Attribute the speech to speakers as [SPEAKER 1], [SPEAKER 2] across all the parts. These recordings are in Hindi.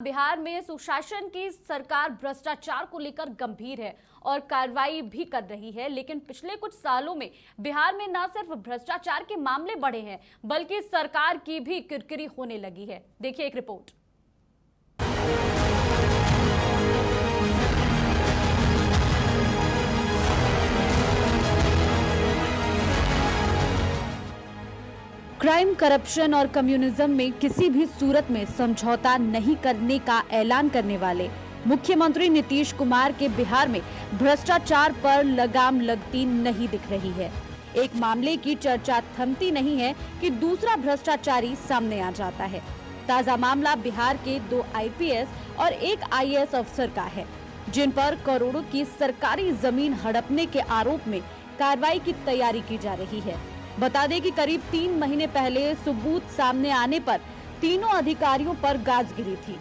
[SPEAKER 1] बिहार में सुशासन की सरकार भ्रष्टाचार को लेकर गंभीर है और कार्रवाई भी कर रही है, लेकिन पिछले कुछ सालों में बिहार में न सिर्फ भ्रष्टाचार के मामले बढ़े हैं बल्कि सरकार की भी किरकिरी होने लगी है। देखिए एक रिपोर्ट। क्राइम, करप्शन और कम्युनिज्म में किसी भी सूरत में समझौता नहीं करने का ऐलान करने वाले मुख्यमंत्री नीतीश कुमार के बिहार में भ्रष्टाचार पर लगाम लगती नहीं दिख रही है। एक मामले की चर्चा थमती नहीं है कि दूसरा भ्रष्टाचारी सामने आ जाता है। ताजा मामला बिहार के 2 आईपीएस और 1 आईएएस अफसर का है, जिन पर करोड़ों की सरकारी जमीन हड़पने के आरोप में कार्रवाई की तैयारी की जा रही है। बता दें कि करीब 3 महीने पहले सबूत सामने आने पर तीनों अधिकारियों पर गाज गिरी थी।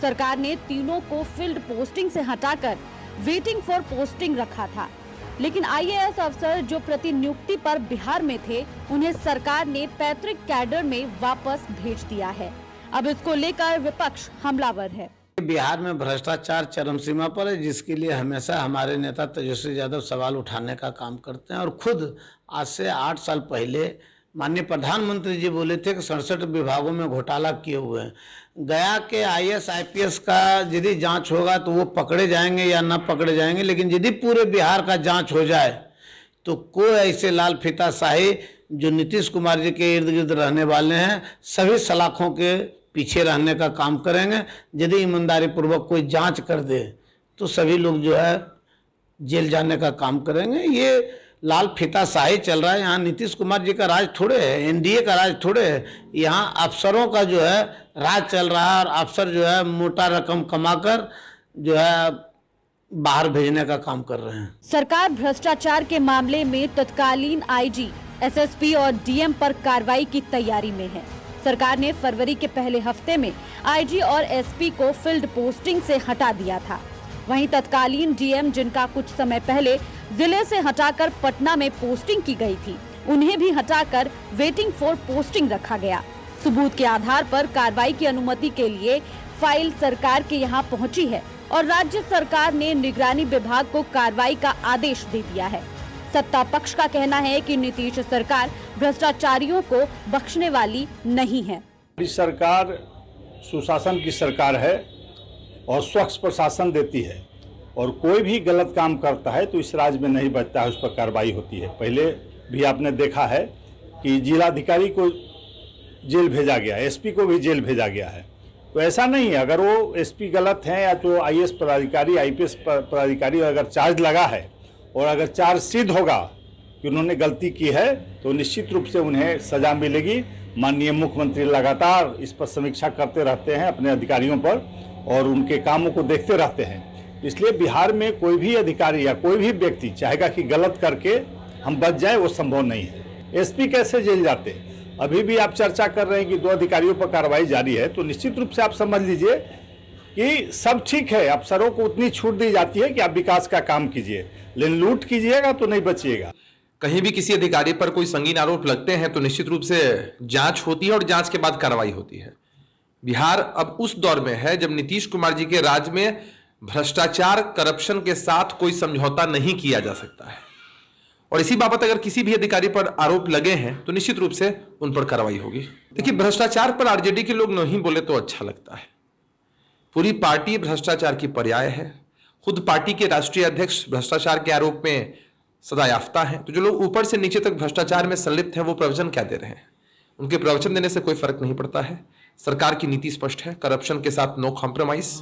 [SPEAKER 1] सरकार ने तीनों को फील्ड पोस्टिंग से हटाकर वेटिंग फॉर पोस्टिंग रखा था, लेकिन आईएएस अफसर जो प्रतिनियुक्ति पर बिहार में थे, उन्हें सरकार ने पैतृक कैडर में वापस भेज दिया है। अब इसको लेकर विपक्ष हमलावर है।
[SPEAKER 2] बिहार में भ्रष्टाचार चरम सीमा पर है, जिसके लिए हमेशा हमारे नेता तेजस्वी यादव सवाल उठाने का काम करते हैं। और खुद आज से 8 साल पहले माननीय प्रधानमंत्री जी बोले थे कि 67 विभागों में घोटाला किए हुए हैं। गया के आईएएस आईपीएस का यदि जांच होगा तो वो पकड़े जाएंगे या ना पकड़े जाएंगे, लेकिन यदि पूरे बिहार का जांच हो जाए तो कोई ऐसे लाल फीताशाही जो नीतीश कुमार जी के इर्द गिर्द रहने वाले हैं, सभी सलाखों के पीछे रहने का काम करेंगे। यदि ईमानदारी पूर्वक कोई जांच कर दे तो सभी लोग जो है जेल जाने का काम करेंगे। ये लाल फीताशाही चल रहा है। यहाँ नीतीश कुमार जी का राज थोड़े है, एनडीए का राज थोड़े है। यहाँ अफसरों का जो है राज चल रहा है और अफसर जो है मोटा रकम कमाकर जो है बाहर भेजने का काम कर रहे हैं।
[SPEAKER 1] सरकार भ्रष्टाचार के मामले में तत्कालीन आईजी, एसएसपी और डीएम पर कार्रवाई की तैयारी में है। सरकार ने फरवरी के पहले हफ्ते में आईजी और एसपी को फील्ड पोस्टिंग से हटा दिया था। वहीं तत्कालीन डीएम, जिनका कुछ समय पहले जिले से हटाकर पटना में पोस्टिंग की गई थी, उन्हें भी हटाकर वेटिंग फॉर पोस्टिंग रखा गया। सबूत के आधार पर कार्रवाई की अनुमति के लिए फाइल सरकार के यहां पहुंची है और राज्य सरकार ने निगरानी विभाग को कार्रवाई का आदेश दे दिया है। सत्ता पक्ष का कहना है कि नीतीश सरकार भ्रष्टाचारियों को बख्शने वाली नहीं है।
[SPEAKER 3] सरकार सुशासन की सरकार है और स्वच्छ प्रशासन देती है, और कोई भी गलत काम करता है तो इस राज्य में नहीं बचता है, उस पर कार्रवाई होती है। पहले भी आपने देखा है कि जिलाधिकारी को जेल भेजा गया, एसपी को भी जेल भेजा गया है। तो ऐसा नहीं है, अगर वो एसपी गलत हैं या तो आईएएस पदाधिकारी, आईपीएस पदाधिकारी अगर चार्ज लगा है और अगर चार्ज सिद्ध होगा कि उन्होंने गलती की है तो निश्चित रूप से उन्हें सजा मिलेगी। माननीय मुख्यमंत्री लगातार इस पर समीक्षा करते रहते हैं अपने अधिकारियों पर और उनके कामों को देखते रहते हैं। इसलिए बिहार में कोई भी अधिकारी या कोई भी व्यक्ति चाहेगा कि गलत करके हम बच जाए, वो संभव नहीं है। एसपी कैसे जेल जाते? अभी भी आप चर्चा कर रहे हैं कि 2 अधिकारियों पर कार्रवाई जारी है, तो निश्चित रूप से आप समझ लीजिए कि सब ठीक है। अफसरों को उतनी छूट दी जाती है कि आप विकास का काम कीजिए, लेकिन लूट कीजिएगा तो नहीं बचिएगा।
[SPEAKER 4] कहीं भी किसी अधिकारी पर कोई संगीन आरोप लगते हैं तो निश्चित रूप से जांच होती है और जांच के बाद कार्रवाई होती है। बिहार अब उस दौर में है जब नीतीश कुमार जी के राज में भ्रष्टाचार, करप्शन के साथ कोई समझौता नहीं किया जा सकता है, और इसी बाबत अगर किसी भी अधिकारी पर आरोप लगे हैं तो निश्चित रूप से उन पर कार्रवाई होगी। देखिए, भ्रष्टाचार पर आरजेडी के लोग नहीं बोले तो अच्छा लगता है। पूरी पार्टी भ्रष्टाचार की पर्याय है। खुद पार्टी के राष्ट्रीय अध्यक्ष भ्रष्टाचार के आरोप में सजायाफ्ता है। तो जो लोग ऊपर से नीचे तक भ्रष्टाचार में संलिप्त हैं, वो प्रवचन क्या दे रहे हैं? उनके प्रवचन देने से कोई फर्क नहीं पड़ता है। सरकार की नीति स्पष्ट है, करप्शन के साथ नो कॉम्प्रोमाइज।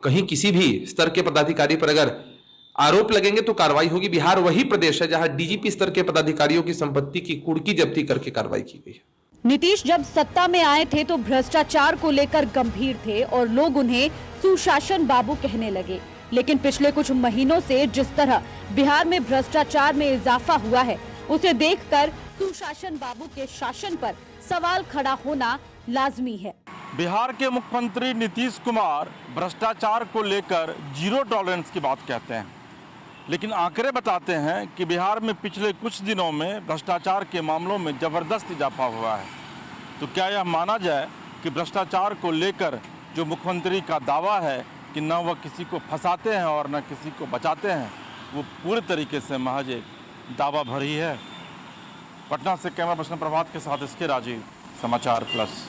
[SPEAKER 4] कहीं किसी भी स्तर के पदाधिकारी पर अगर आरोप लगेंगे तो कार्रवाई होगी। बिहार वही प्रदेश है जहां डीजीपी स्तर के पदाधिकारियों की संपत्ति की कुर्की जब्ती करके कार्रवाई की गई है।
[SPEAKER 1] नीतीश जब सत्ता में आए थे तो भ्रष्टाचार को लेकर गंभीर थे और लोग उन्हें सुशासन बाबू कहने लगे, लेकिन पिछले कुछ महीनों से जिस तरह बिहार में भ्रष्टाचार में इजाफा हुआ है, उसे देखकर सुशासन बाबू के शासन पर सवाल खड़ा होना लाजमी है।
[SPEAKER 5] बिहार के मुख्यमंत्री नीतीश कुमार भ्रष्टाचार को लेकर 0 टॉलरेंस की बात कहते हैं, लेकिन आंकड़े बताते हैं कि बिहार में पिछले कुछ दिनों में भ्रष्टाचार के मामलों में ज़बरदस्त इजाफा हुआ है। तो क्या यह माना जाए कि भ्रष्टाचार को लेकर जो मुख्यमंत्री का दावा है कि न वह किसी को फंसाते हैं और न किसी को बचाते हैं, वो पूरे तरीके से महज एक दावा भरी है। पटना से कैमरा पर्सन प्रभात के साथ इसके राजीव, समाचार प्लस।